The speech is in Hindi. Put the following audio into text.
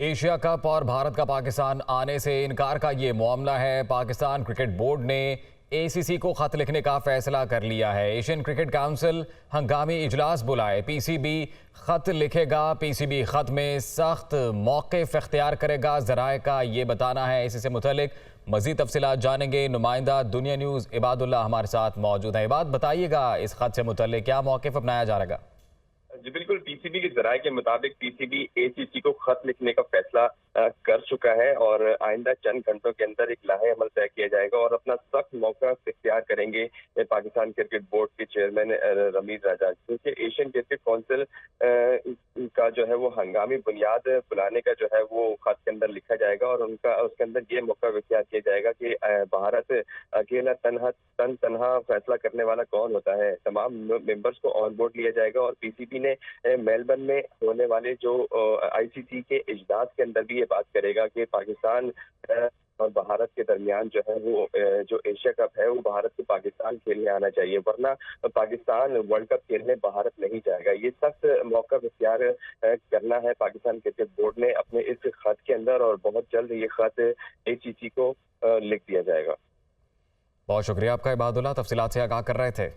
एशिया कप और भारत का पाकिस्तान आने से इनकार का ये मामला है। पाकिस्तान क्रिकेट बोर्ड ने एसीसी को खत लिखने का फैसला कर लिया है। एशियन क्रिकेट काउंसिल हंगामी इजलास बुलाए, पीसीबी खत लिखेगा। पीसीबी खत में सख्त मौक़िफ़ इख्तियार करेगा। ज़राए का ये बताना है। इसी से मुतल्लिक मज़ीद तफसीलात जानेंगे। नुमाइंदा दुनिया न्यूज़ इबादुल्लाह हमारे साथ मौजूद है। इबाद, बताइएगा इस खत से मुतल्लिक क्या मौक़िफ़ अपनाया जा रहेगा? जी बिल्कुल, पीसीबी के जराये के मुताबिक पीसीबी एसीसी को खत लिखने का फैसला कर चुका है और आइंदा चंद घंटों के अंदर एक लाहे अमल तय किया जाएगा और अपना सख्त मौका इख्तियार करेंगे पाकिस्तान क्रिकेट बोर्ड के चेयरमैन रमीज राजा, क्योंकि एशियन क्रिकेट काउंसिल का जो है वो हंगामी बुनियाद बुलाने का जो है वो खत के अंदर लिखा जाएगा और उनका उसके अंदर ये मौका इख्तियार किया जाएगा कि भारत अकेला तनहा फैसला करने वाला कौन होता है। तमाम मेंबर्स को ऑन बोर्ड लिया जाएगा और पीसीबी ने मेलबर्न में होने वाले जो आईसीसी के इजलास के अंदर भी ये बात करेगा कि पाकिस्तान और भारत के दरमियान जो है वो जो एशिया कप है वो भारत को पाकिस्तान खेलने आना चाहिए, वरना पाकिस्तान वर्ल्ड कप खेलने भारत नहीं जाएगा। ये सख्त मौका इख्तियार करना है पाकिस्तान क्रिकेट बोर्ड ने अपने इस खत के अंदर और बहुत जल्द ये खत एसीसी को लिख दिया जाएगा। बहुत शुक्रिया आपका इबादुल्लाह, तफसीलात से आगाह कर रहे थे।